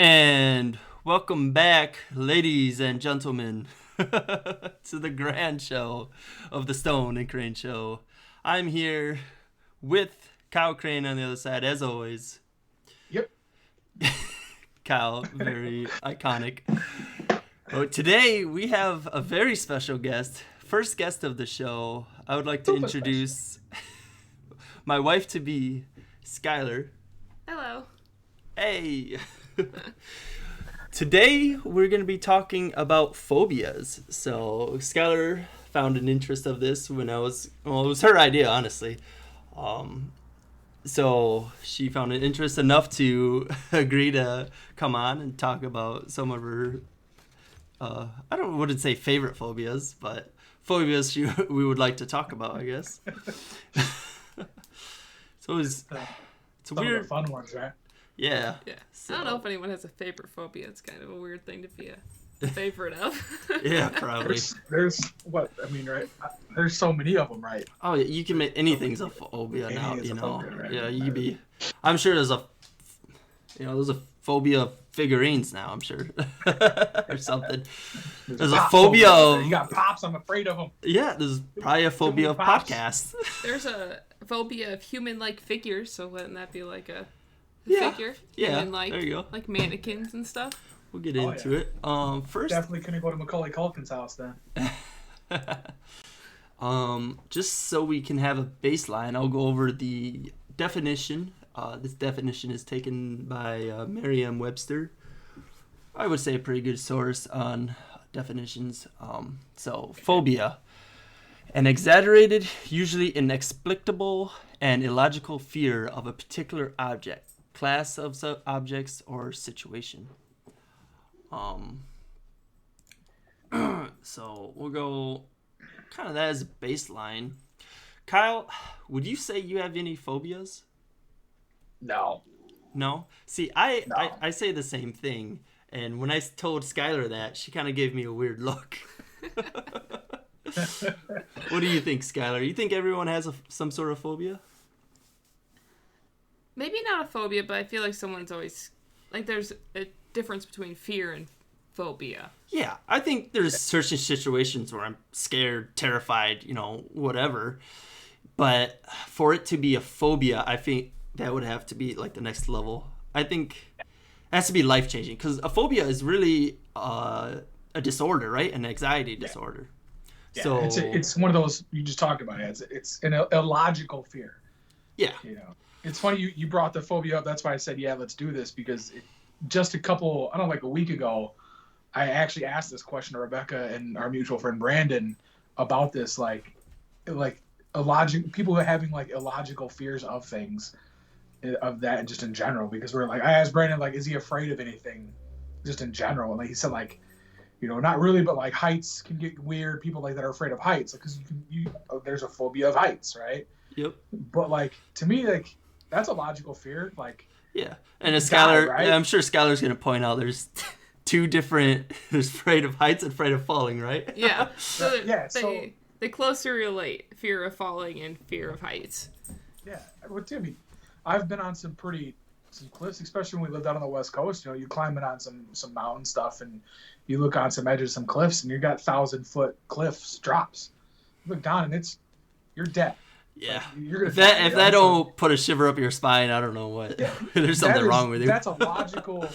And welcome back, ladies and gentlemen, to the grand show of the Stone and Crane Show. I'm here with Kyle Crane on the other side, as always. Yep. Kyle, very iconic. But today we have a very special guest, first guest of the show. I would like to introduce my wife-to-be, Skylar. Hello. Hey. Today we're going to be talking about phobias. So Skylar found an interest of this when it was her idea, honestly. So she found an interest enough to agree to come on and talk about some of her, wouldn't say favorite phobias, but phobias we would like to talk about, I guess. So it's Some weird. of the fun ones, right? Yeah. So. I don't know if anyone has a favorite phobia. It's kind of a weird thing to be a favorite of. Yeah, probably. There's what I mean, right? There's so many of them, right? Oh, yeah, you can make anything's a phobia now, Anything's you a know. phobia, right? Yeah, you could be. I'm sure there's a phobia of figurines now. I'm sure, or something. There's a phobia of. You got pops. I'm afraid of them. Yeah, there's probably a phobia of Pops. podcasts. There's a phobia of human-like figures, so wouldn't that be like a figure? Yeah, Human-like, there you go. like mannequins and stuff. We'll get into it. First, Definitely couldn't go to Macaulay Culkin's house then. just so we can have a baseline, I'll go over the definition. This definition is taken by Merriam-Webster. I would say a pretty good source on definitions. Phobia. An exaggerated, usually inexplicable, and illogical fear of a particular object, class of objects, or situation. So we'll go kind of that as a baseline. Kyle, would you say you have any phobias? No. No? See, No. I say the same thing, and when I told Skylar that, she kind of gave me a weird look. What do you think, Skylar? You think everyone has some sort of phobia? Maybe not a phobia, but I feel like someone's always... Like, there's a difference between fear and phobia. Yeah, I think there's certain situations where I'm scared, terrified, whatever. But for it to be a phobia, I think that would have to be like the next level. I think it has to be life-changing because a phobia is really a disorder, right? An anxiety disorder. Yeah, So it's one of those you just talked about. It's an illogical fear. yeah, It's funny you brought the phobia up. That's why I said let's do this because just like a week ago, I actually asked this question to Rebecca and our mutual friend Brandon about this, like people having like illogical fears of things, of that, and just in general. Because I asked Brandon, like, is he afraid of anything, just in general? And like he said, like, not really, but like heights can get weird. People like that are afraid of heights, because there's a phobia of heights, right? yep, But like to me, like that's a logical fear, like. yeah. And as Skylar, right? I'm sure Skylar's gonna point out there's two different. There's afraid of heights and afraid of falling, right? Yeah. So so they closely relate fear of falling and fear of heights. yeah, well, Timmy, I've been on some cliffs, especially when we lived out on the West Coast. You climbing on some mountain stuff, and you look on some edges of some cliffs, and you got 1,000-foot cliffs drops. You look down, and you're dead. Yeah. Like, you're gonna If die, that don't put a shiver up your spine, I don't know what. Yeah, There's something wrong with you. That's a logical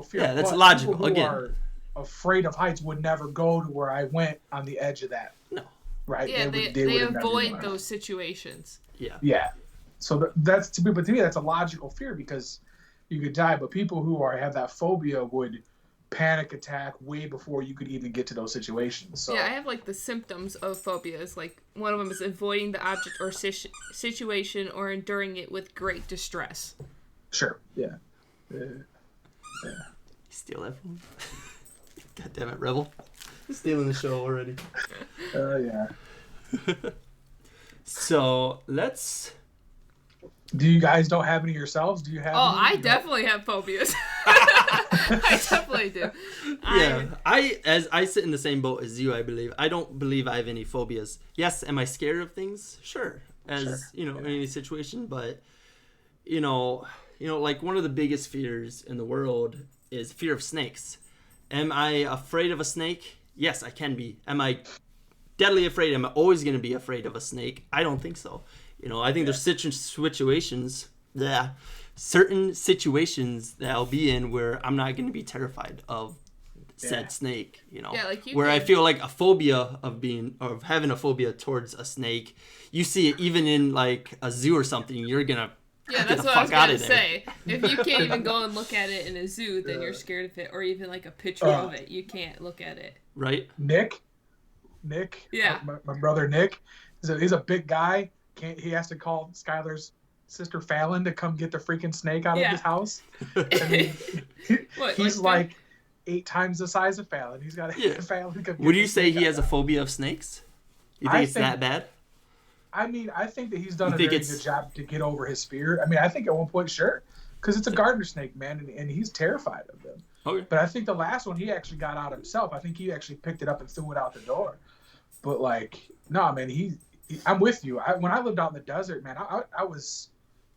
fear. Yeah, that's But logical, people who again. are afraid of heights would never go to where I went on the edge of that. No. Right? Yeah, would they never avoid go. those situations. Yeah. Yeah. So that's to me that's a logical fear, because you could die. But people who have that phobia would panic attack way before you could even get to those situations. So Yeah, I have like the symptoms of phobias. Like one of them is avoiding the object or situation or enduring it with great distress. sure. Yeah. Steal that from me. God damn it, Rebel. Stealing the show already. Yeah. So let's. Do you guys don't have any yourselves? Do you have? Oh, any? I definitely have phobias. I definitely do. Yeah, as I sit in the same boat as you, I believe. I don't believe I have any phobias. Yes, am I scared of things? Sure, in any situation, but like one of the biggest fears in the world is fear of snakes. Am I afraid of a snake? Yes, I can be. Am I deadly afraid? Am I always going to be afraid of a snake? I don't think so. I think there's certain situations that I'll be in where I'm not going to be terrified of said snake. Yeah, like where I feel like a phobia of having a phobia towards a snake. You see it even in like a zoo or something. You're gonna that's what I was gonna say. If you can't even go and look at it in a zoo, then you're scared of it, or even like a picture of it, you can't look at it. Right. Nick. Yeah. My brother Nick. He's a big guy. He has to call Skylar's sister Fallon to come get the freaking snake out of his house. He's like 8 times the size of Fallon. He's got a Fallon. Would you say he has a phobia of snakes? You think it's that bad? I mean, I think that he's done a very good job to get over his fear. I mean, I think at one point, sure, because it's a gardener snake, man, and he's terrified of them. Okay. But I think the last one he actually got out himself. I think he actually picked it up and threw it out the door. But like, no, man, I'm with you. When I lived out in the desert, man, I was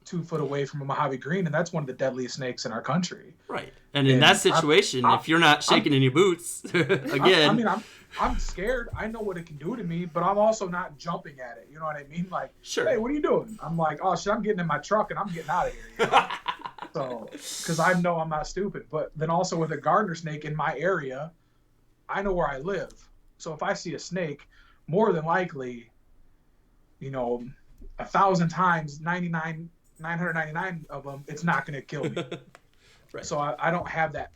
2 foot away from a Mojave Green, and that's one of the deadliest snakes in our country. Right. And in that situation, if you're not shaking in your boots, again. I'm scared. I know what it can do to me, but I'm also not jumping at it. You know what I mean? Like, sure. Hey, what are you doing? I'm like, oh shit, I'm getting in my truck and I'm getting out of here. So, because I know I'm not stupid. But then also with a gardener snake in my area, I know where I live. So if I see a snake, more than likely, 1,000 times, 999 of them, it's not going to kill me. Right. So I don't have that.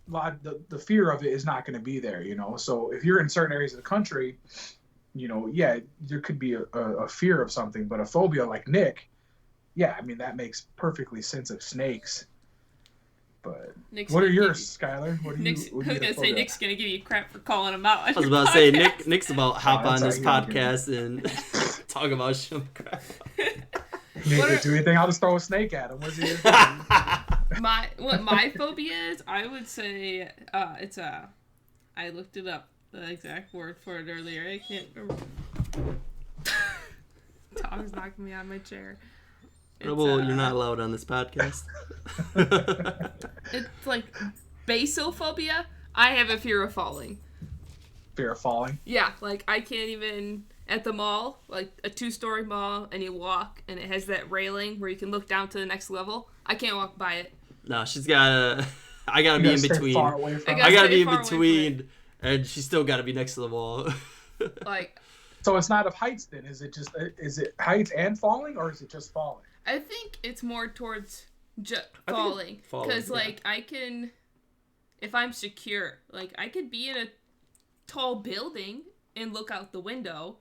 The fear of it is not going to be there, So if you're in certain areas of the country, there could be a fear of something, but a phobia like Nick, I mean, that makes perfectly sense of snakes. But what are yours, Skylar? I was going to say Nick's going to give you crap for calling him out. I was about to say Nick's about to hop on this podcast and talk about some crap. He didn't do anything. I'll just throw a snake at him. What's he going to do? My phobia is, I would say I looked it up, the exact word for it earlier. I can't remember. Tom's knocking me on my chair. Well, you're not allowed on this podcast. It's like basophobia. I have a fear of falling. Fear of falling? Yeah, like I can't even, at the mall, like a 2-story mall, and you walk, and it has that railing where you can look down to the next level. I can't walk by it. No, I gotta be in between. I gotta be in between, and she's still gotta be next to the wall. Like. So it's not of heights then? Is it heights and falling, or is it just falling? I think it's more towards falling. Because, I can, if I'm secure, like, I could be in a tall building and look out the window.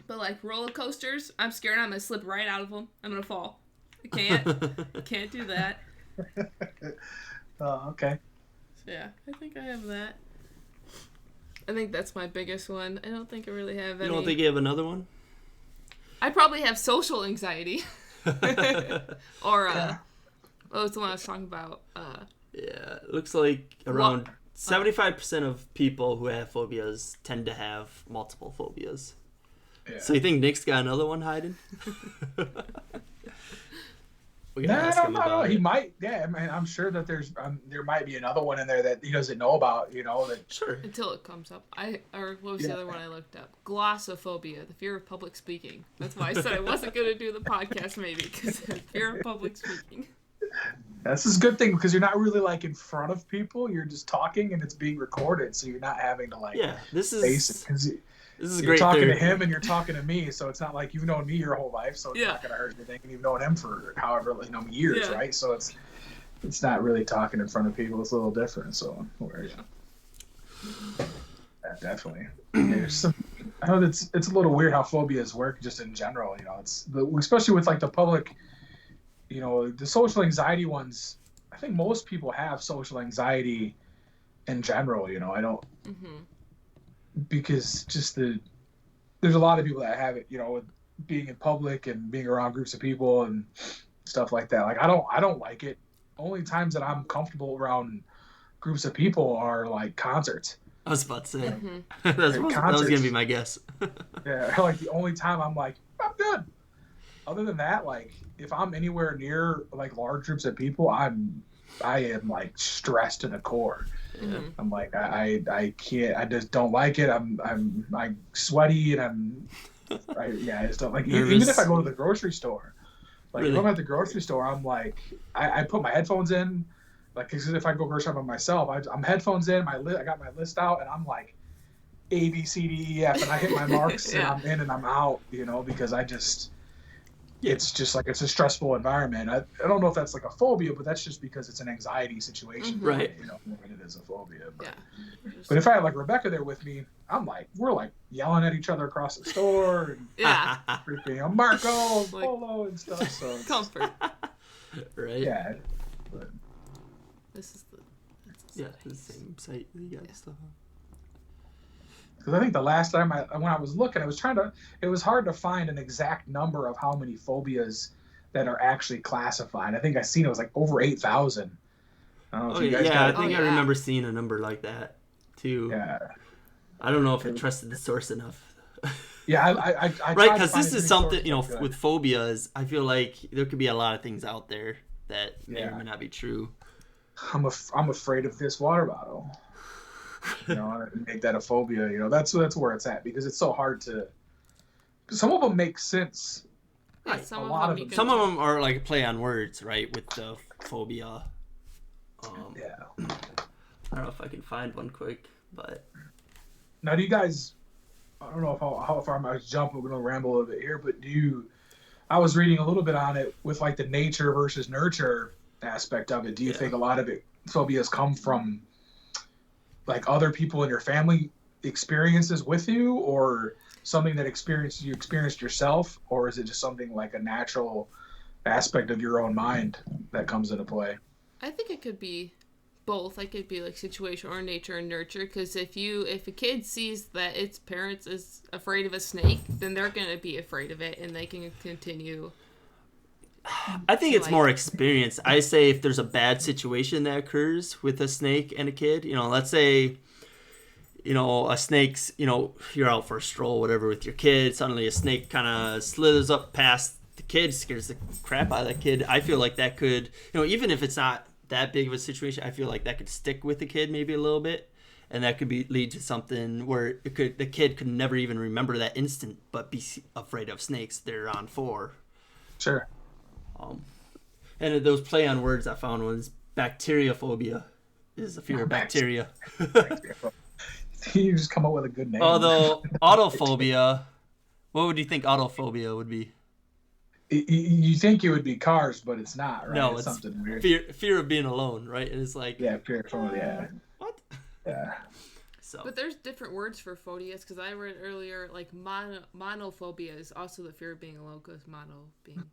But, like, roller coasters, I'm scared I'm going to slip right out of them. I'm going to fall. I can't do that. Oh, okay. So, yeah, I think I have that. I think that's my biggest one. I don't think I really have any. You don't think you have another one? I probably have social anxiety. Or, what was the one I was talking about? It looks like around 75% of people who have phobias tend to have multiple phobias. Yeah. So you think Nick's got another one hiding? We can ask him about it. He might. Yeah, I mean, I'm sure that there might be another one in there that he doesn't know about. That sure. Until it comes up. What was the other one I looked up? Glossophobia, the fear of public speaking. That's why I said I wasn't going to do the podcast maybe, because fear of public speaking. This is a good thing because you're not really like in front of people. You're just talking and it's being recorded, so you're not having to this is basic. This is you're great. You're talking to him and you're talking to me, so it's not like you've known me your whole life, so it's not going to hurt anything. And you've known him for however years, right? So it's not really talking in front of people. It's a little different. So definitely. There's some. I know it's a little weird how phobias work just in general. Especially with like the public. The social anxiety ones. I think most people have social anxiety in general. I don't. Mm-hmm. Because there's a lot of people that have it, with being in public and being around groups of people and stuff like that. Like I don't like it. Only times that I'm comfortable around groups of people are like concerts. I was about to say that was gonna be my guess. Yeah, like the only time I'm like I'm good. other than that, like if I'm anywhere near like large groups of people, I am like stressed to the core. Yeah. I'm like I can't. I just don't like it. I'm sweaty and I just don't like. Even if I go to the grocery store, like Really? if I'm at the grocery store, I'm like I put my headphones in, like because if I go grocery shopping myself, I'm headphones in. I got my list out, and I'm like A B C D E F, and I hit my marks, and I'm in and I'm out. Because I just. It's just like it's a stressful environment. I don't know if that's like a phobia, but that's just because it's an anxiety situation, right? More than it is a phobia. But if I had like Rebecca there with me, we're like yelling at each other across the store and freaking Marco, Polo, and stuff. So comfort, right? Yeah. But this is the same site that you got stuff on. Because I think the last time when I was looking, it was hard to find an exact number of how many phobias that are actually classified. I think I seen it was like over 8,000. I don't know if you guys got it. I think I remember seeing a number like that too. Yeah. I don't know if I trusted the source enough. Yeah, I right, because this is something, with phobias, I feel like there could be a lot of things out there that may or may not be true. I'm afraid of this water bottle. Make that a phobia. That's where it's at, because it's so hard to. Some of them make sense. Yeah, some of them are like a play on words, right? With the phobia. I don't know if I can find one quick, but. Now, do you guys? I don't know how far I might jump. We're gonna ramble a little bit here, but I was reading a little bit on it with like the nature versus nurture aspect of it. Do you think a lot of phobias come from like other people in your family experiences with you, or something that you experienced yourself, or is it just something like a natural aspect of your own mind that comes into play? I think it could be both. It could be like situation or nature and nurture, because if a kid sees that its parents is afraid of a snake, then they're going to be afraid of it and they can continue. I think it's more experience. I say if there's a bad situation that occurs with a snake and a kid, let's say, a snake's, you're out for a stroll, whatever, with your kid. Suddenly a snake kind of slithers up past the kid, scares the crap out of that kid. I feel like that could, even if it's not that big of a situation, I feel like that could stick with the kid maybe a little bit. And that could lead to something where the kid could never even remember that instant, but be afraid of snakes they're on for. Sure. And those play on words I found was bacteriophobia is a fear of bacteria. You just come up with a good name. Although autophobia, what would you think autophobia would be? You think it would be cars, but it's not, right? No, it's something weird. Fear of being alone, right? And it's like fear of phobia. What? Yeah. So. But there's different words for phobias, because I read earlier like monophobia is also the fear of being alone, because mono being.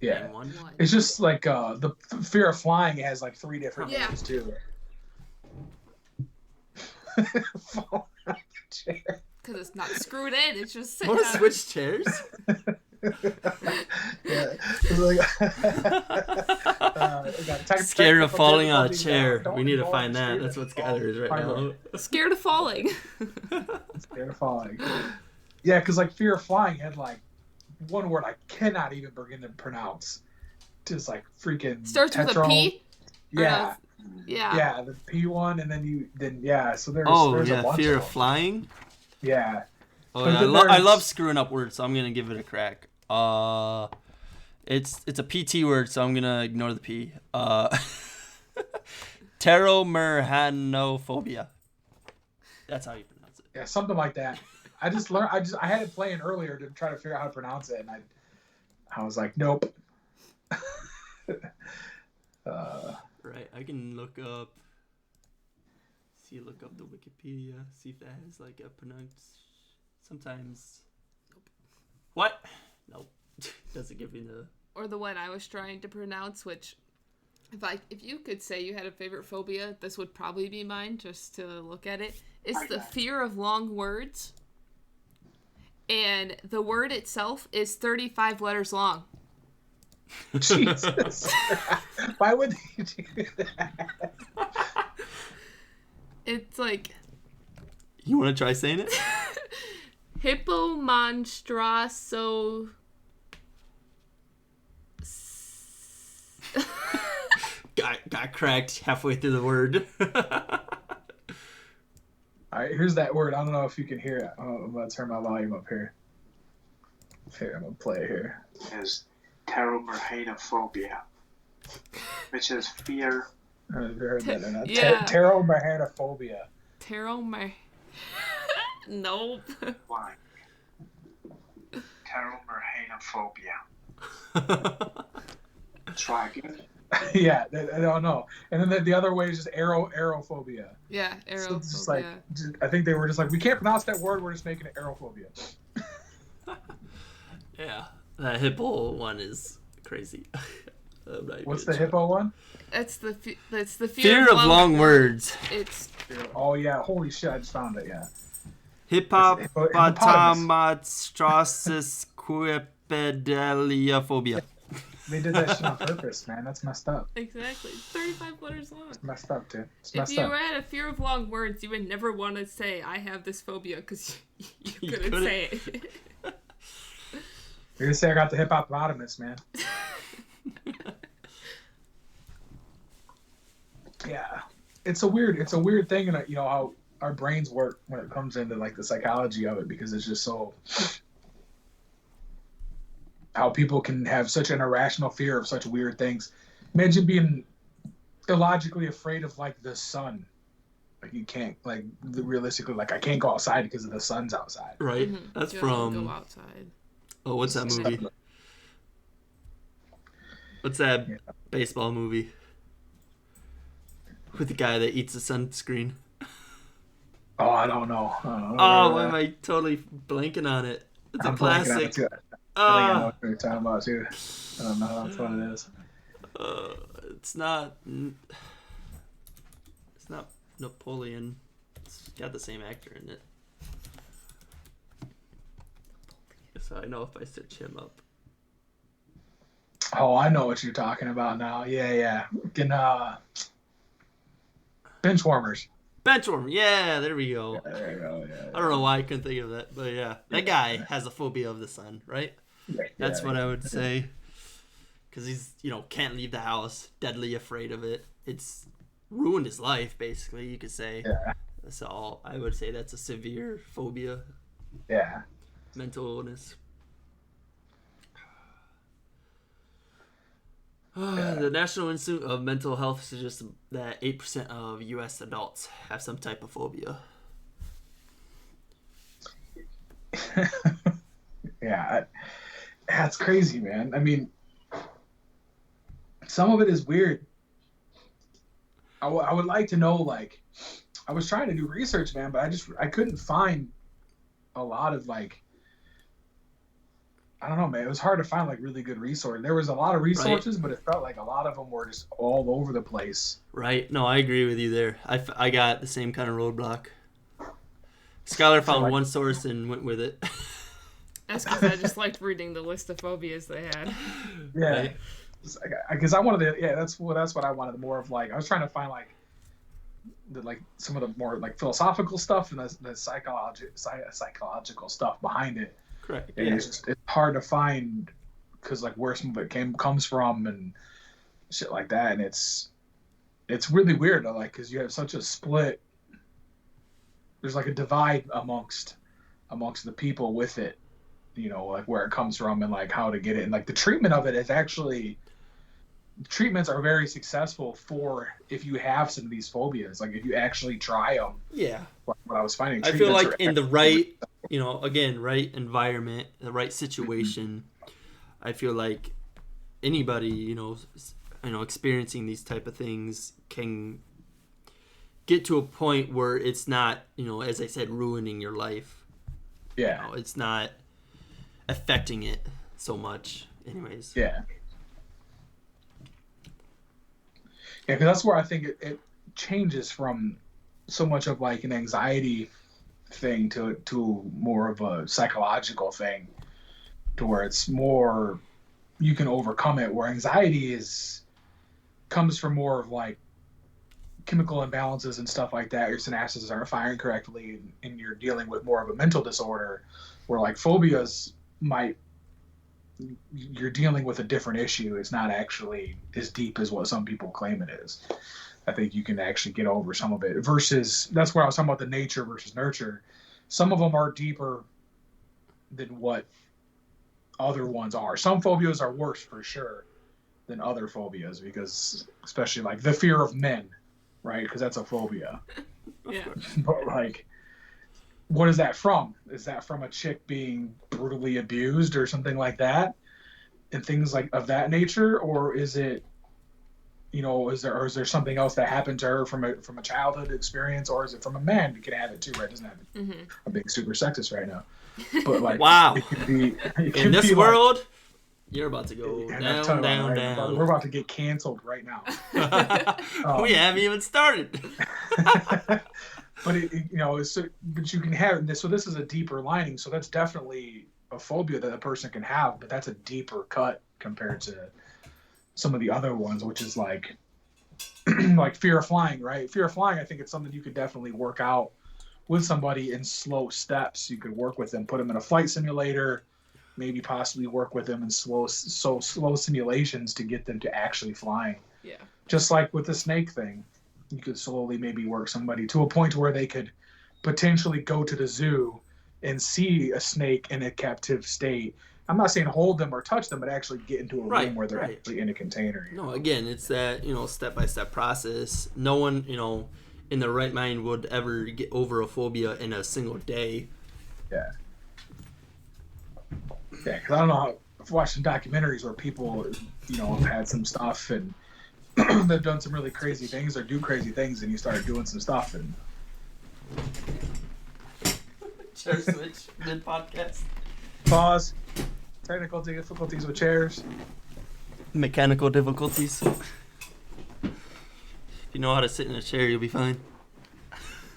Yeah, it's just like the fear of flying has like 3 different names too. Fall out the chair. Because it's not screwed in; it's just. Want to switch chairs? Scared of falling on a chair. We need to find that. That's what Skylar is right now. Scared of falling. Scared of falling. Yeah, because like fear of flying had like one word I cannot even begin to pronounce. Just like freaking starts with a P. Yeah. Yeah, the P one, and then so there's a bunch fear of flying. Yeah. Oh yeah, I love screwing up words, so I'm gonna give it a crack. It's a PT word, so I'm gonna ignore the P. Pteromerhanophobia. That's how you pronounce it. Yeah, something like that. I had it playing earlier to try to figure out how to pronounce it, and I was like, nope. Right, I can look up the Wikipedia, see if that has like a sometimes. Nope. What? Nope. Doesn't give me the. Or the one I was trying to pronounce, which if you could say you had a favorite phobia, this would probably be mine, just to look at it. It's the fear of long words. And the word itself is 35 letters long. Jesus. Why would they do that? It's like... You want to try saying it? Hippomonstraso... got cracked halfway through the word. All right, here's that word. I don't know if you can hear it. I'm gonna turn my volume up here. Here, I'm gonna play it here. Is pteromerhatophobia, which is fear. Have you heard that or not? Yeah. Pteromerhatophobia. Nope. Why? Pteromerhatophobia. Try again. Yeah, I don't know. And then the other way is just aerophobia. Yeah, So it's just aerophobia. I think they were just like, we can't pronounce that word. We're just making it aerophobia. Yeah, that hippo one is crazy. What's the hippo one? That's the fear of long words. It's. Oh yeah, holy shit! I just found it. Yeah. Hippopotamostrosesquipedaliophobia. They did that shit on purpose, man. That's messed up. Exactly. 35 letters long. It's messed up, dude. If you had a fear of long words, you would never want to say, I have this phobia, because you couldn't say it. You're gonna say I got the hippopotamus, man. Yeah. It's a weird thing, and how our brains work when it comes into like the psychology of it, because it's just so how people can have such an irrational fear of such weird things. Imagine being illogically afraid of like the sun. Like you can't realistically I can't go outside because the sun's outside. Right. Mm-hmm. That's you from. Go outside. Oh, what's that movie? What's that baseball movie? With the guy that eats the sunscreen. Oh, I don't know. Why am I totally blanking on it? It's a classic. I think I know what you're talking about too. I don't know that's what it is. It's not Napoleon. It's got the same actor in it. So I know if I search him up. Oh, I know what you're talking about now. Yeah. Benchwarmers. Benchwarmer, yeah, there we go. Yeah, there you go. Yeah. I don't know why I couldn't think of that, but yeah, that guy has a phobia of the sun, right? That's what I would say. Because he's, can't leave the house, deadly afraid of it. It's ruined his life, basically, you could say. Yeah. So I would say that's a severe phobia. Yeah. Mental illness. The National Institute of Mental Health suggests that 8% of U.S. adults have some type of phobia. Yeah, that's crazy, man. I mean, some of it is weird. I would like to know, I was trying to do research, man, but I couldn't find a lot of I don't know, man. It was hard to find really good resources. There was a lot of resources, but it felt like a lot of them were just all over the place. Right. No, I agree with you there. I got the same kind of roadblock. Scholar found one source and went with it. That's because I just liked reading the list of phobias they had. Yeah. Because I wanted to, that's what I wanted more of. I was trying to find some of the more philosophical stuff and the psychological stuff behind it. Correct. And it's hard to find because where some of it comes from and shit like that, and it's really weird because you have such a split. There's a divide amongst the people with it, where it comes from and how to get it, and the treatment of it is actually. Treatments are very successful for if you have some of these phobias, if you actually try them. Yeah. What I was finding. I feel in the right, right environment, the right situation, I feel like anybody, experiencing these type of things can get to a point where it's not, as I said, ruining your life. Yeah. It's not affecting it so much anyways. Yeah. Yeah, because that's where I think it changes from so much of an anxiety thing to more of a psychological thing, to where it's more you can overcome it. Where anxiety comes from more of chemical imbalances and stuff like that. Your synapses aren't firing correctly, and you're dealing with more of a mental disorder. Where phobias might you're dealing with a different issue. It's not actually as deep as what some people claim it is. I think you can actually get over some of it. Versus, that's where I was talking about the nature versus nurture. Some of them are deeper than what other ones are. Some phobias are worse for sure than other phobias, because especially like the fear of men, right? Because that's a phobia. Yeah. But like, what is that from? Is that from a chick being brutally abused or something like that, and things like of that nature, or is it, is there something else that happened to her from a childhood experience, or is it from a man who can have it too? Right? Doesn't have it. Mm-hmm. I'm being super sexist right now, but like, wow, it could be in this world. Like, you're about to go down. We're about to get canceled right now. We haven't even started. But but you can have this. So this is a deeper lining. So that's definitely a phobia that a person can have, but that's a deeper cut compared to some of the other ones, which is like like fear of flying, right? Fear of flying. I think it's something you could definitely work out with somebody in slow steps. You could work with them, put them in a flight simulator, maybe possibly work with them in slow simulations to get them to actually flying. Yeah. Just like with the snake thing, you could slowly maybe work somebody to a point where they could potentially go to the zoo and see a snake in a captive state. I'm not saying hold them or touch them, but actually get into a room where they're actually in a container. No, again, it's that, step-by-step process. No one, in their right mind would ever get over a phobia in a single day. Yeah. Yeah, because I don't know. I've watched some documentaries where people, have had some stuff and they've done some really crazy things or do crazy things, and you start doing some stuff and. Chair switch mid podcast. Pause. Technical difficulties with chairs. Mechanical difficulties. If you know how to sit in a chair, you'll be fine.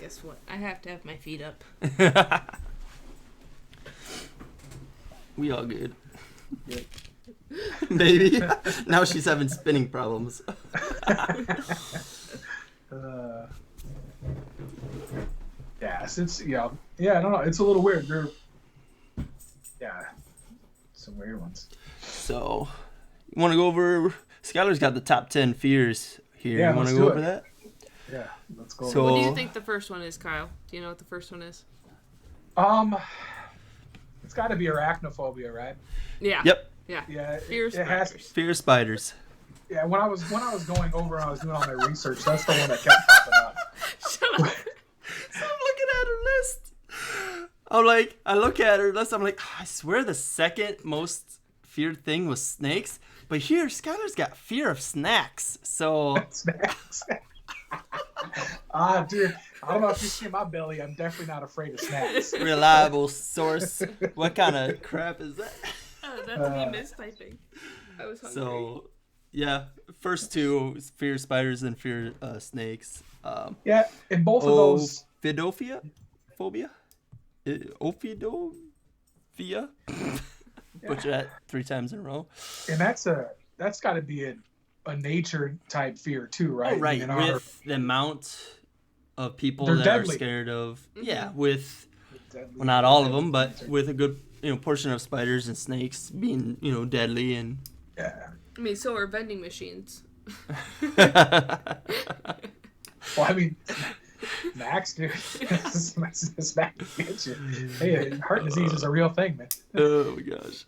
Guess what? I have to have my feet up. We all good. Yep. Maybe. Now she's having spinning problems. I don't know. It's a little weird. Some weird ones. So, you want to go over? Skylar's got the top 10 fears here. Yeah, you want to go over that? Yeah, let's go. So, what do you think the first one is, Kyle? Do you know what the first one is? It's got to be arachnophobia, right? Yeah. Yep. Yeah. Fear of spiders. Yeah, when I was going over and I was doing all my research, that's the one that kept popping up. Shut up. So I'm looking at her list. I look at her list. I'm like, I swear the second most feared thing was snakes. But here, Skylar's got fear of snacks. So. Snacks. Dude, I don't know if you see my belly. I'm definitely not afraid of snacks. Reliable source. What kind of crap is that? Oh, that's me mistyping. I was hungry. So, yeah, first two is fear spiders and fear snakes. Yeah, and both of those. Ophidophobia? Ophidophobia? Butcher that 3 times in a row. And that's got to be a nature type fear too, right? Oh, right. With the amount of people that deadly. Are scared of. Yeah, with well, not all of them, but with a good portion of spiders and snakes being deadly and. Yeah. I mean, so are vending machines. Well, I mean, snacks, dude. Snack gets you. Hey, heart disease is a real thing, man. Oh my gosh.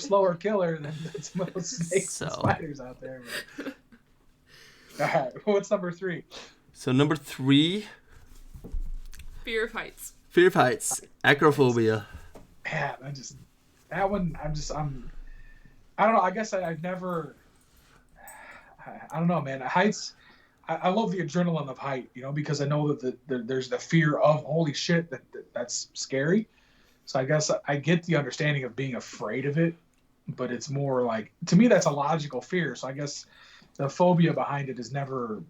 Slower killer than some of those snakes and spiders out there. Man. All right, what's number 3? So number 3. Fear of heights. Fear of heights. Acrophobia. Yeah, I don't know. I guess I've never. I don't know, man. Heights. I love the adrenaline of height, because I know that there's the fear of holy shit that's scary. So I guess I get the understanding of being afraid of it, but it's more like, to me, that's a logical fear. So I guess the phobia behind it is never.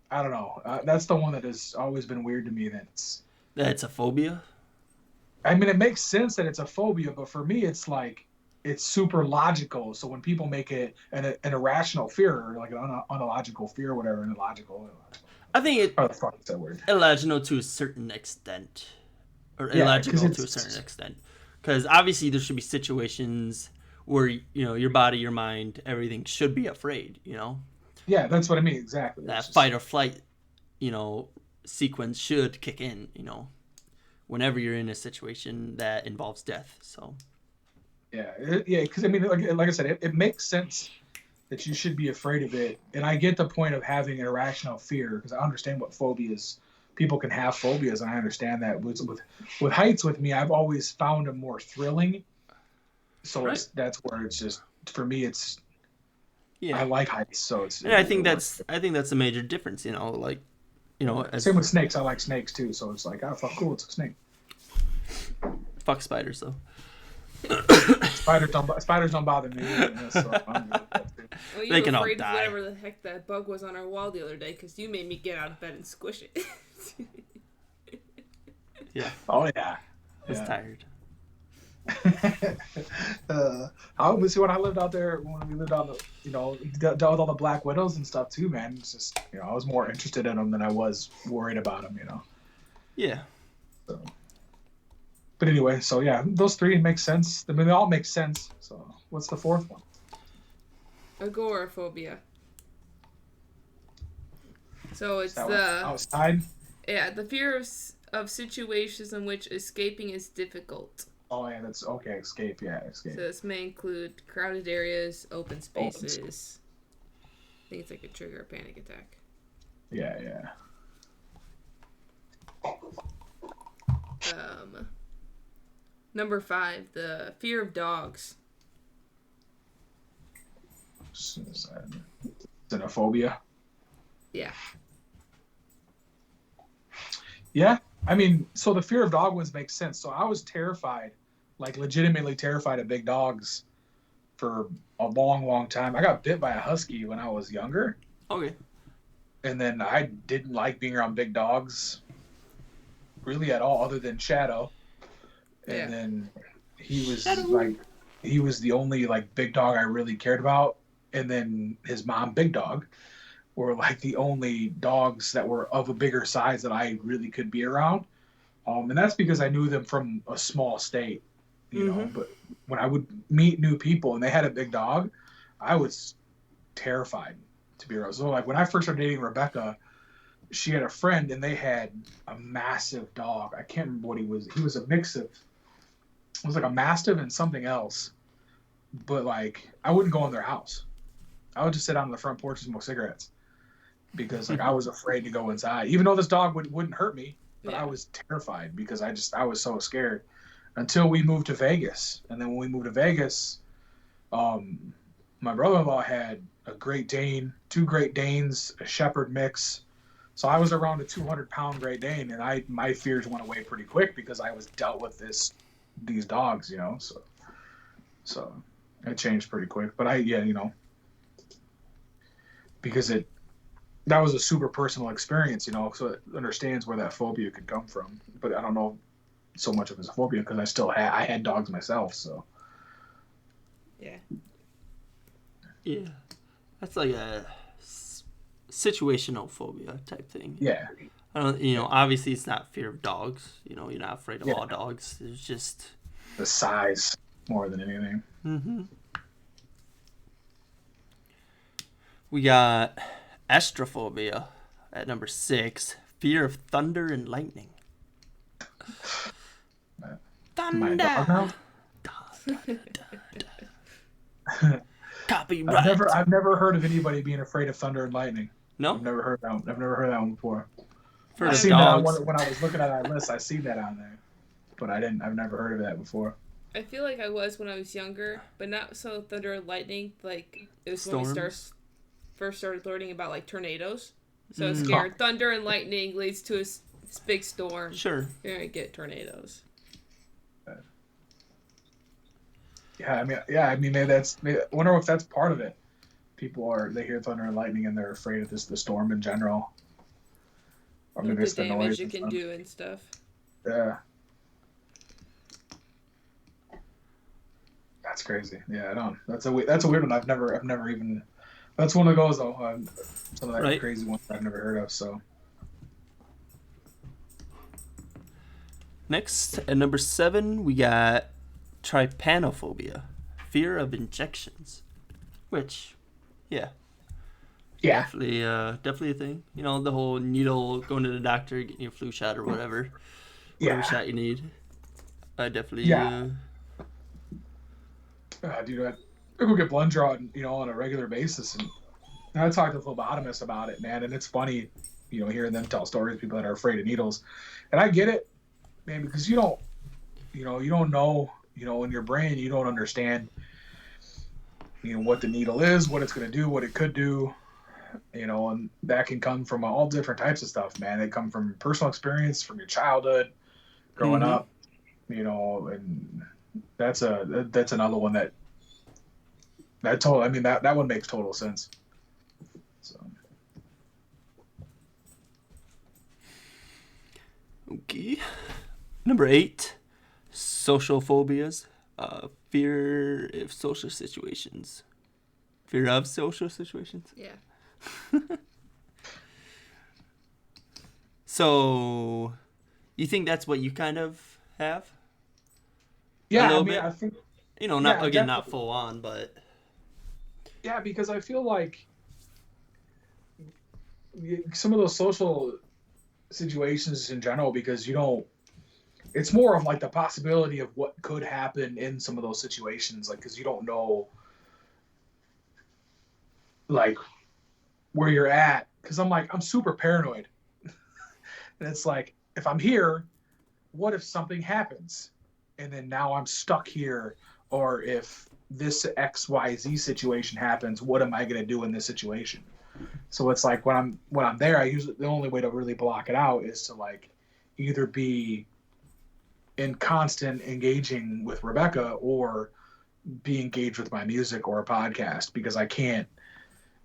I don't know. That's the one that has always been weird to me. That's a phobia? I mean, it makes sense that it's a phobia, but for me, it's like, it's super logical. So when people make it an irrational fear, or like an unlogical fear, or whatever, illogical. I think it. Oh, the fuck is that word? Illogical to a certain extent. Or illogical to a certain extent. Because obviously there should be situations where, your body, your mind, everything should be afraid, Yeah, that's what I mean, exactly. That fight or flight, sequence should kick in, whenever you're in a situation that involves death. So. Yeah, because I mean, like I said, it makes sense that you should be afraid of it, and I get the point of having an irrational fear because I understand what phobias. People can have phobias, and I understand that. With heights, with me, I've always found them more thrilling. So right. that's where it's just for me. It's yeah. I like heights, so it's. And I think that's a major difference. Same with snakes. I like snakes too, so it's like, fuck, cool, it's a snake. Fuck spiders though. Spiders don't bother me. So I'm good with that too. Well, you were afraid of whatever the heck that bug was on our wall the other day because you made me get out of bed and squish it. Yeah. Oh yeah. I was tired. When I lived out there, when we lived out, dealt with all the black widows and stuff too, man. It's just, I was more interested in them than I was worried about them, Yeah. So. But anyway, so yeah, those three make sense. I mean, they all make sense. So what's the fourth one? Agoraphobia. So it's outside. Yeah, the fear of situations in which escaping is difficult. Oh yeah, that's okay. Escape, yeah, escape. So this may include crowded areas, open spaces. I think it's like a trigger a panic attack. Yeah. Number 5, the fear of dogs. Xenophobia. Yeah. Yeah, I mean, so the fear of dog ones makes sense. So I was terrified, like legitimately terrified of big dogs for a long, long time. I got bit by a husky when I was younger. Okay. And then I didn't like being around big dogs really at all, other than Shadow. And then he was the only like big dog I really cared about. And then his mom, Big Dog, were like the only dogs that were of a bigger size that I really could be around. And that's because I knew them from a small state, know. But when I would meet new people and they had a big dog, I was terrified to be around. So like when I first started dating Rebecca, she had a friend and they had a massive dog. I can't remember what he was. He was a mix of, it was like a Mastiff and something else. But like, I wouldn't go in their house. I would just sit on the front porch and smoke cigarettes because like I was afraid to go inside, even though this dog wouldn't hurt me. But I was terrified because I was so scared until we moved to Vegas. And then when we moved to Vegas, my brother-in-law had a Great Dane, 2 Great Danes, a Shepherd mix. So I was around a 200-pound Great Dane, and my fears went away pretty quick because I was dealt with these dogs, So it changed pretty quick. But because that was a super personal experience, so it understands where that phobia could come from. But I don't know so much of it as a phobia because I had dogs myself, so. Yeah. Yeah. That's like a situational phobia type thing. Yeah. I don't, obviously it's not fear of dogs. You're not afraid of all dogs. It's just the size more than anything. Mm-hmm. We got astrophobia at number 6. Fear of thunder and lightning. Thunder. Copyright. I've never heard of anybody being afraid of thunder and lightning. No, I've never heard that one. I've never heard that one before. I've seen that when I was looking at that list. I seen that on there, but I've never heard of that before. I feel like I was when I was younger, but not so thunder and lightning. Like it was Storms? when we first started learning about like tornadoes. So I was scared. Thunder and lightning leads to this big storm. Sure. You're gonna get tornadoes. I mean, I wonder if that's part of it. They hear thunder and lightning and they're afraid of the storm in general. Or maybe it's the damage noise you can do and stuff. Yeah. That's crazy. Yeah, I don't. That's a weird one. I've never even. That's one of those though. Some of that crazy ones I've never heard of. So. Next at number 7, we got trypanophobia, fear of injections, which, yeah, Yeah. definitely a thing. You know, the whole needle, going to the doctor, getting your flu shot or whatever shot you need. I definitely. Yeah. Dude, I go get blood drawn, on a regular basis, and I talked to a phlebotomist about it, man, and it's funny, hearing them tell stories, people that are afraid of needles, and I get it, man, because you don't know, in your brain, you don't understand, what the needle is, what it's going to do, what it could do, and that can come from all different types of stuff, man. They come from personal experience, from your childhood, growing up, and that's another one that one makes total sense. So. Okay. Number 8, social phobias. Fear of social situations. Fear of social situations? Yeah. So, you think that's what you kind of have? Yeah, bit? I think... not full on, but... Yeah, because I feel like some of those social situations in general, because it's more of like the possibility of what could happen in some of those situations, like, because you don't know, like, where you're at, because I'm super paranoid. And it's like, if I'm here, what if something happens and then now I'm stuck here? Or if this XYZ situation happens, what am I going to do in this situation? So it's like when I'm there, I usually, the only way to really block it out is to like either be in constant engaging with Rebecca or be engaged with my music or a podcast, because I can't,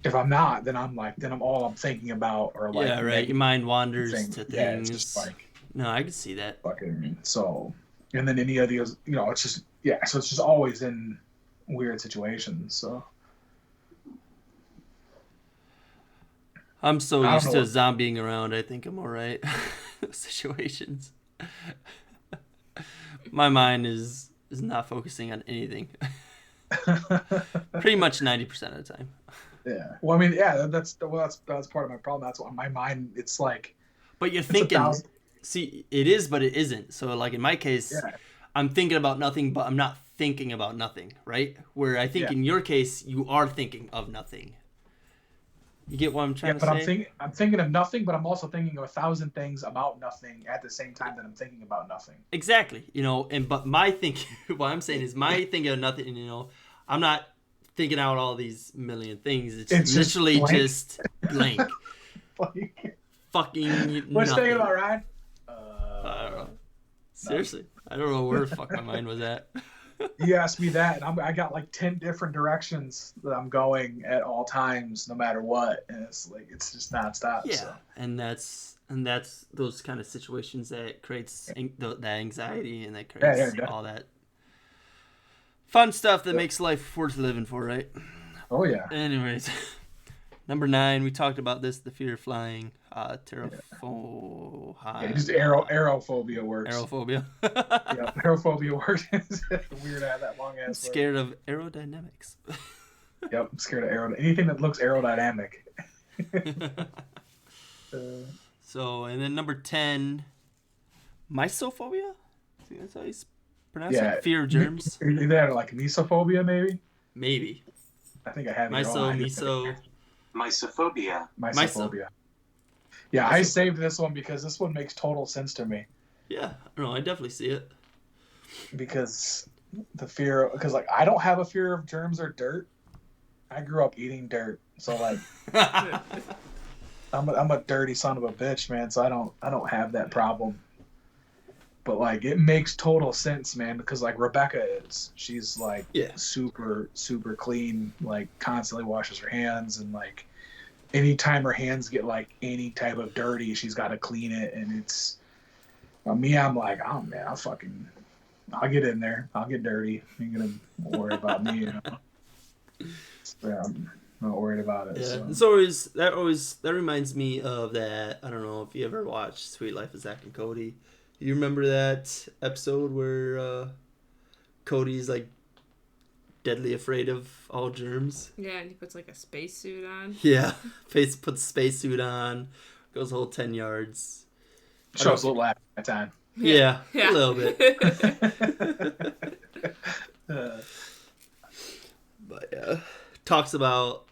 if I'm not, then I'm all I'm thinking about, or like, yeah, right. Your mind wanders to things. Yeah, it's just like, no, I can see that. Fucking, so, and then any of these, it's just, yeah, so it's just always in weird situations. So I'm so used to zombieing around, I think I'm alright. Situations. My mind is not focusing on anything. Pretty much 90% of the time. Yeah. Well, I mean, yeah, that's part of my problem. That's why my mind, it's like. But you're thinking. See, it is, but it isn't. So, like in my case, I'm thinking about nothing, but I'm not thinking about nothing, right? Where I think in your case, you are thinking of nothing. You get what I'm trying to say? But I'm thinking of nothing, but I'm also thinking of 1,000 things about nothing at the same time that I'm thinking about nothing. Exactly. But my thinking, what I'm saying is my thinking of nothing, I'm not thinking out all these million things. It's literally just blank. Fucking What's nothing. thinking about, Ryan? I don't know. Seriously. I don't know where the fuck my mind was at. You asked me that, and I got like 10 different directions that I'm going at all times, no matter what, and it's like it's just nonstop. Yeah, so. and that's those kind of situations that creates that anxiety, and that creates all that fun stuff that makes life worth living for, right? Oh yeah. Anyways, number 9, we talked about this: the fear of flying, just aerophobia works. Aerophobia. Yeah, aerophobia works. Weird to have that long ass. Scared of aerodynamics. Yep, I'm scared of anything that looks aerodynamic. So, and then number 10, mysophobia? I think that's how you pronounce it. Fear of germs. Is that like mesophobia, maybe? Maybe. I think I have it Mysophobia. Mysophobia. Yeah, I saved this one because this one makes total sense to me. Yeah, no, I definitely see it. Because like I don't have a fear of germs or dirt. I grew up eating dirt, so like I'm a dirty son of a bitch, man. So I don't have that problem. But like it makes total sense, man, because like Rebecca she's like super super clean, like constantly washes her hands, and like anytime her hands get like any type of dirty, she's got to clean it. And it's me, I'm like, oh man, I'll get in there, I'll get dirty. You ain't gonna worry about me, Yeah, I'm not worried about it. Yeah, so. it's that reminds me of that. I don't know if you ever watched Sweet Life of Zach and Cody. You remember that episode where Cody's like deadly afraid of all germs. Yeah, and he puts like a spacesuit on. Yeah, puts spacesuit on, goes the whole 10 yards. Shows a little laugh at time. Yeah, a little bit. But yeah, talks about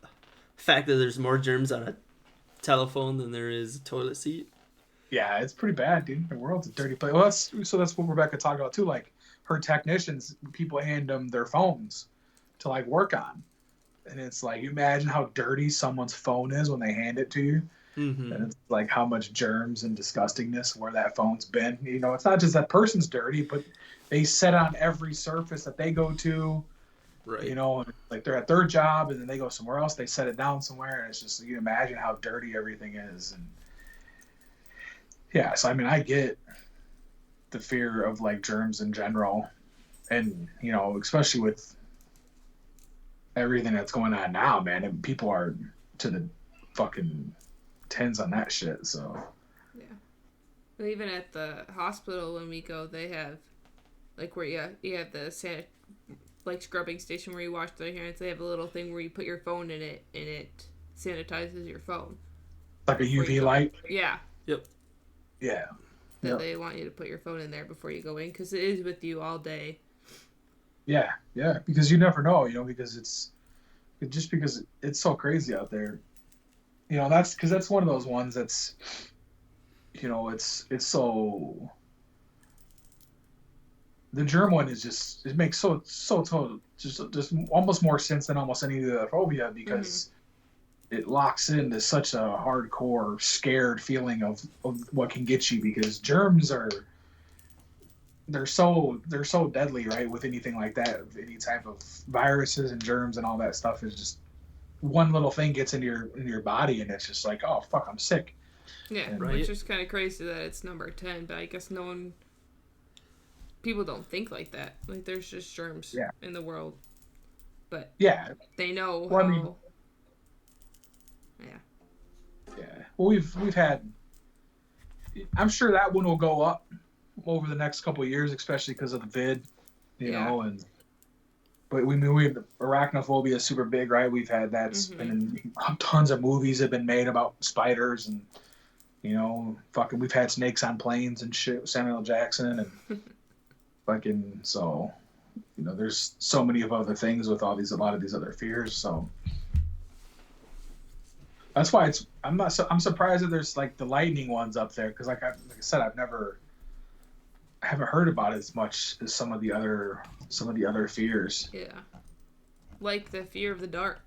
the fact that there's more germs on a telephone than there is a toilet seat. Yeah, it's pretty bad, dude. The world's a dirty place. Well, that's what Rebecca talked about too. Like her technicians, people hand them their phones to like work on, and it's like, you imagine how dirty someone's phone is when they hand it to you. Mm-hmm. And it's like how much germs and disgustingness where that phone's been. You know, it's not just that person's dirty, but they set on every surface that they go to. Right. You know, like they're at their job and then they go somewhere else, they set it down somewhere, and it's just, you imagine how dirty everything is. And yeah, so I mean, I get the fear of like germs in general, and you know, especially with everything that's going on now, man, and people are to the fucking tens on that shit. So yeah, but even at the hospital when we go, they have like where you have the like scrubbing station where you wash their hands. They have a little thing where you put your phone in it and it sanitizes your phone, like a UV light. Yeah. Yep. Yeah. That they want you to put your phone in there before you go in, because it is with you all day. Yeah, because you never know, you know, because it's so crazy out there. You know, that's one of those ones that's, you know, it's so, the germ one is just, it makes so just almost more sense than almost any other phobia, because it locks into such a hardcore scared feeling of what can get you, because germs they're so deadly, right? With anything like that, any type of viruses and germs and all that stuff is just, one little thing gets into your body and it's just like, oh fuck, I'm sick. Yeah, and, which is kind of crazy that it's number 10, but I guess people don't think like that. Like there's just germs in the world, but they know well, how. I mean, well, we've had, I'm sure that one will go up over the next couple of years, especially because of the vid, you know, but we arachnophobia is super big, right? We've had that's been in, tons of movies have been made about spiders, and you know, fucking, we've had snakes on planes and shit, Samuel L. Jackson, and fucking, so, you know, there's so many of other things with a lot of these other fears, so that's why I'm surprised that there's like the lightning ones up there, because like I said, I haven't heard about it as much as some of the other fears. Yeah, like the fear of the dark.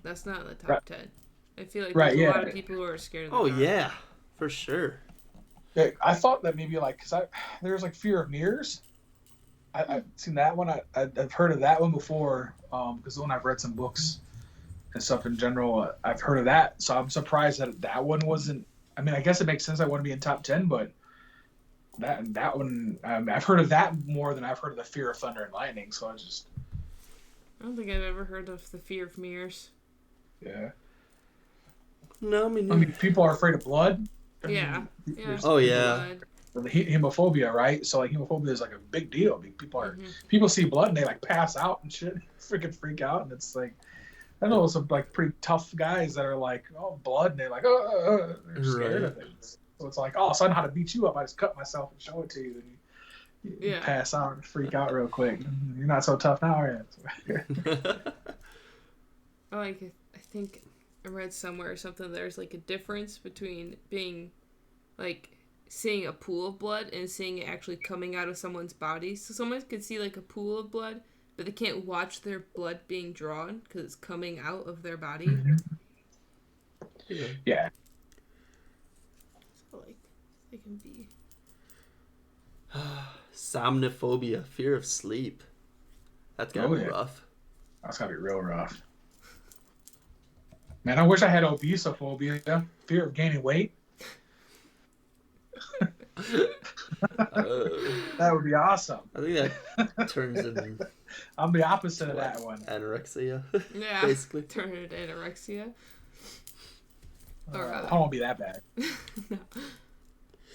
That's not in the top 10. I feel like there's a lot of people who are scared of the dark. Oh yeah, for sure. Yeah, I thought that maybe like, because there's like fear of mirrors. I've seen that one. I've heard of that one before, because when I've read some books and stuff in general, I've heard of that. So I'm surprised that one wasn't. I mean, I guess it makes sense. I want to be in top 10, but that one, I've heard of that more than I've heard of the fear of thunder and lightning. So I don't think I've ever heard of the fear of mirrors. Yeah. No, I mean people are afraid of blood. Yeah. Oh yeah. The hemophobia, right? So like hemophobia is like a big deal. I mean, people see blood and they like pass out and shit, freaking freak out, and it's like, I know some like pretty tough guys that are like, oh, blood, and they're like, they're scared of it. So it's like, oh, so I know how to beat you up. I just cut myself and show it to you, and you pass out and freak out real quick. You're not so tough now, are you? I think I read somewhere or something. There's like a difference between being like seeing a pool of blood and seeing it actually coming out of someone's body. So someone could see like a pool of blood, but they can't watch their blood being drawn because it's coming out of their body. Mm-hmm. Yeah. So like they can be somnophobia, fear of sleep. That's gotta be rough. That's gotta be real rough. Man, I wish I had obesophobia, fear of gaining weight. That would be awesome. I think that turns in. I'm the opposite of that one. Anorexia. Yeah, basically. Turn it into anorexia. Or I won't be that bad. No.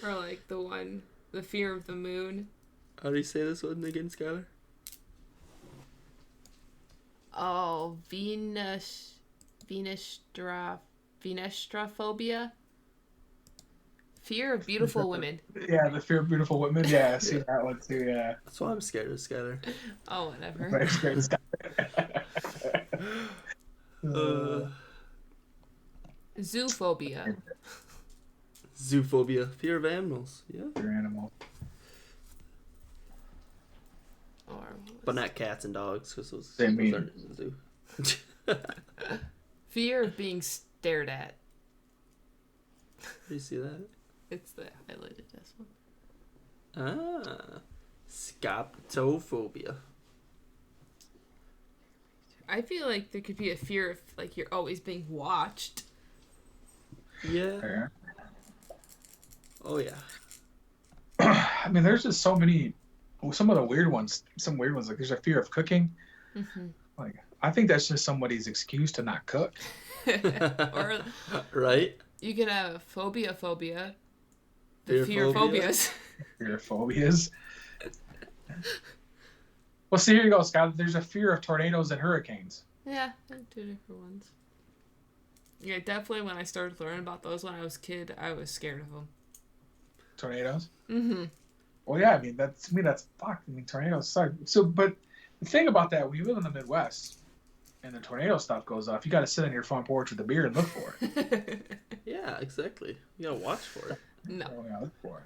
Or like the fear of the moon. How do you say this one again, Skylar? Oh, Venestrophobia. Fear of beautiful women. Yeah, the fear of beautiful women. Yeah, I see that one too. Yeah. That's why I'm scared of Skylar. Oh, whatever. Very scared of Zoophobia. Zoophobia. Fear of animals. Yeah. Your animal. But not cats and dogs, because those Same are mean. in the zoo. Fear of being stared at. Do you see that? It's the highlighted this one. Ah. Scoptophobia. I feel like there could be a fear of, like, you're always being watched. Yeah. Yeah. Oh, yeah. I mean, there's just so many. Some of the weird ones. Some weird ones. Like there's a fear of cooking. Mm-hmm. Like I think that's just somebody's excuse to not cook. Or right. you could have a phobia. Fear Fear phobia? phobias. Fear phobias. Well, see, here you go, Scott. There's a fear of tornadoes and hurricanes. Yeah, two different ones. Yeah, definitely when I started learning about those when I was a kid, I was scared of them. Tornadoes? Mm-hmm. Well, yeah, I mean, that's fucked. I mean, tornadoes suck. So, but the thing about that, when you live in the Midwest and the tornado stuff goes off, you got to sit on your front porch with a beer and look for it. Yeah, exactly. You gotta watch for it. No. Oh, yeah, look for it.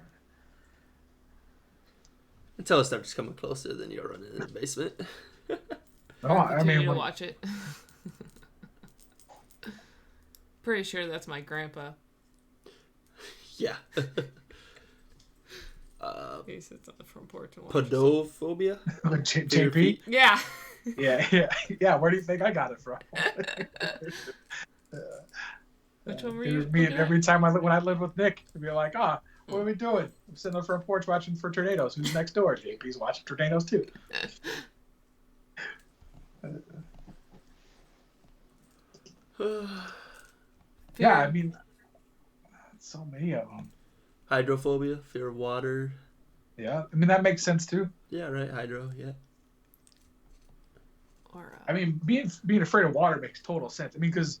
Until it starts coming closer, then you'll run into the basement. No, I Continue mean, to when, watch it. Pretty sure that's my grandpa. Yeah. He sits on the front porch and watches. Podophobia? JP? Yeah. Yeah. Where do you think I got it from? Which one were It you? was me looking at? every time when I lived with Nick, he'd be like, what are we doing? I'm sitting on the front porch watching for tornadoes. Who's next door? JP's watching tornadoes too. Yeah, I mean, so many of them. Hydrophobia, fear of water. Yeah, I mean, that makes sense too. Yeah, right, hydro, yeah. Or, I mean, being afraid of water makes total sense. I mean, because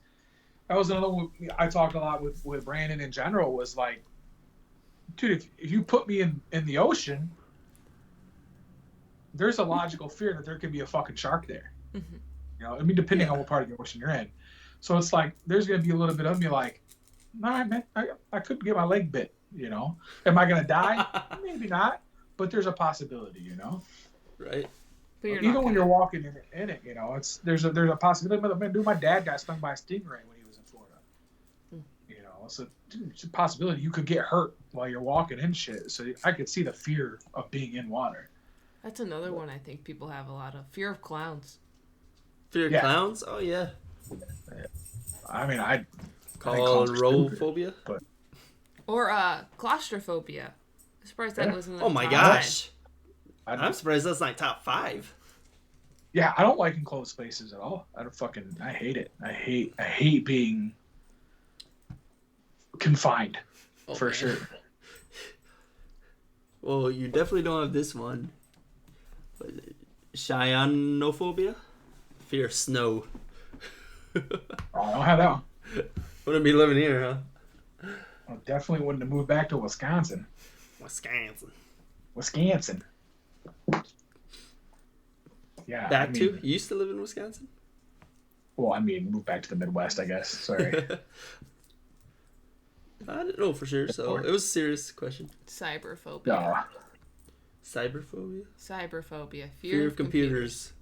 that was another one I talked a lot with Brandon in general was like, dude, if you put me in the ocean, there's a logical fear that there could be a fucking shark there. mm-hmm. You know, I mean, depending on what part of the ocean you're in. So it's like, there's going to be a little bit of me like, all right, man, I could get my leg bit, you know? Am I going to die? Maybe not, but there's a possibility, you know? Right. But you're Even not when gonna- you're walking in it, you know, there's a possibility. Dude, my dad got stung by a stingray when he was in Florida. You know, so dude, it's a possibility you could get hurt while you're walking in shit. So I could see the fear of being in water. That's another one I think people have a lot of. Fear of clowns. Fear of Yeah. clowns? Oh, yeah. I mean, I Call stupid, rollphobia? but Or claustrophobia. I'm surprised that Yeah. wasn't the Oh, my top gosh. I I'm surprised that's not top 5. yeah, I don't like enclosed spaces at all. I hate it. I hate being confined Oh, for man. sure. Well, you definitely don't have this one. Cyanophobia? Fear of snow. Oh, I don't have that one. Wouldn't be living here, huh? I definitely wouldn't have moved back to Wisconsin. Wisconsin. Yeah. Back I to? mean, You used to live in Wisconsin? well, I mean, move back to the Midwest, I guess. Sorry. I didn't know for sure, so it was a serious question. Cyberphobia. No. Cyberphobia? Cyberphobia. Fear of computers.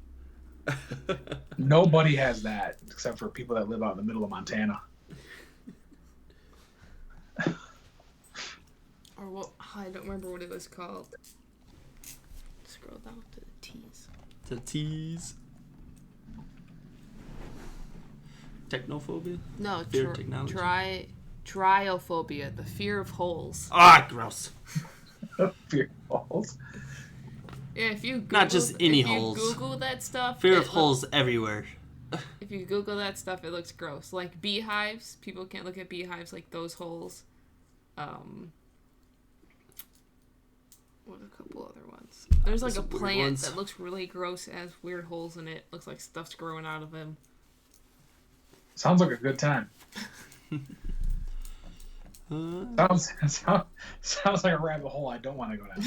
Nobody has that except for people that live out in the middle of Montana. Or what? I don't remember what it was called. Scroll down to the T's. To tease. Technophobia? No, Fear of technology. triophobia, the fear of holes. Ah, gross. Fear balls. Yeah, if you Google, Not just any if holes. you Google that stuff, Fear it of holes everywhere. If you Google that stuff, it looks gross. Like beehives, people can't look at beehives like those holes. What a couple other ones. There's like a plant that looks really gross. It has weird holes in it. Looks like stuff's growing out of him. Sounds like a good time. Sounds like a rabbit hole I don't want to go down.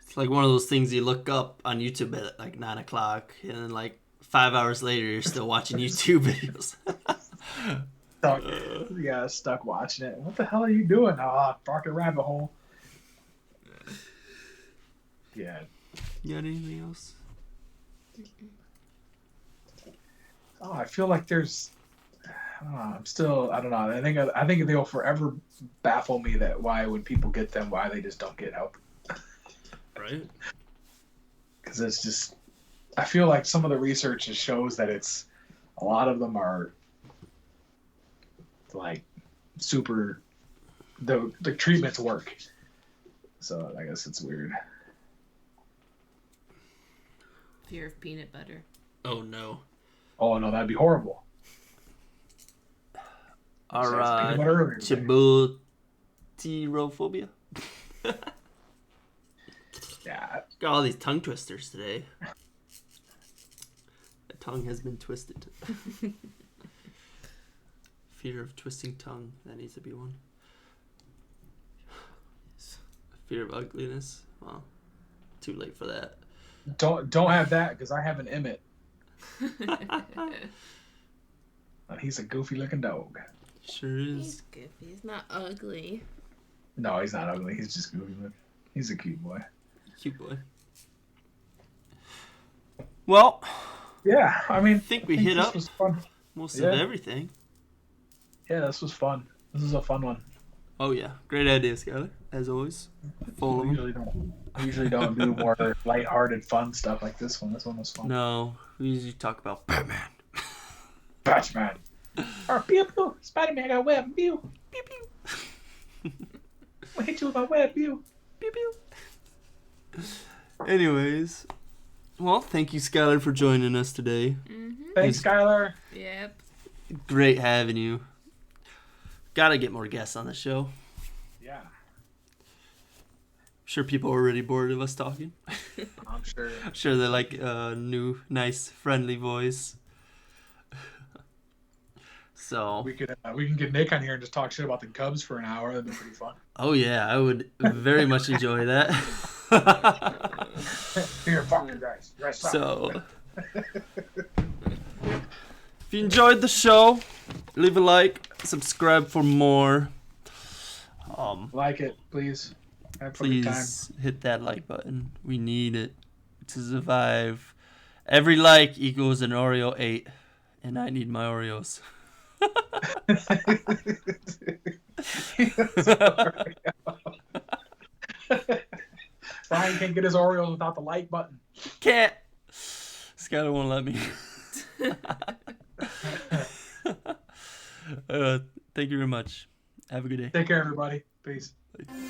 It's like one of those things you look up on YouTube at like 9 o'clock, and then like 5 hours later, you're still watching YouTube videos. Stuck watching it. What the hell are you doing? Fucking rabbit hole. Yeah. You got anything else? Oh, I feel like there's. I don't know. I think they'll forever baffle me that why when people get them, why they just don't get help. Right. Because it's just, I feel like some of the research just shows that it's, a lot of them are, like, super, the treatments work. So I guess it's weird. Fear of peanut butter. Oh no. Oh no, that'd be horrible. Chibutyrophobia. Yeah. Got all these tongue twisters today. The tongue has been twisted. Fear of twisting tongue. That needs to be one. Fear of ugliness. Well, too late for that. Don't have that because I have an Emmett. And he's a goofy looking dog. Sure is. He's goofy. He's not ugly. No, he's not ugly. He's just goofy looking. He's a cute boy. Cute boy. Well, yeah, I mean, I think we hit up most of Yeah. everything. Yeah, this was fun. This is a fun one. Oh yeah, great idea, Skyler. As always, full of We them. usually don't do more lighthearted, fun stuff like this one. This one was fun. No, we usually talk about Batman. Batman. Or pew pew. Spider-Man got a web. Pew. Pew pew. I'll hit you with my web. Pew. Pew pew. Anyways, well, thank you, Skylar, for joining us today. Mm-hmm. Thanks, Skylar. Yep. Great having you. Gotta get more guests on the show. Yeah, I'm sure people are already bored of us talking. I'm sure. I'm sure they like a new, nice, friendly voice. So We can get Nick on here and just talk shit about the Cubs for an hour. That'd be pretty fun. oh yeah, I would very much enjoy that. Here, fuck you guys. You guys suck. So, if you enjoyed the show, leave a like, subscribe for more. Like it, please. Have a good time. Please hit that like button. We need it to survive. Every like equals an Oreo 8, and I need my Oreos. Ryan can't get his Oreos without the like button. Can't. Skylar won't let me. Thank you very much. Have a good day. Take care, everybody. Peace. Bye.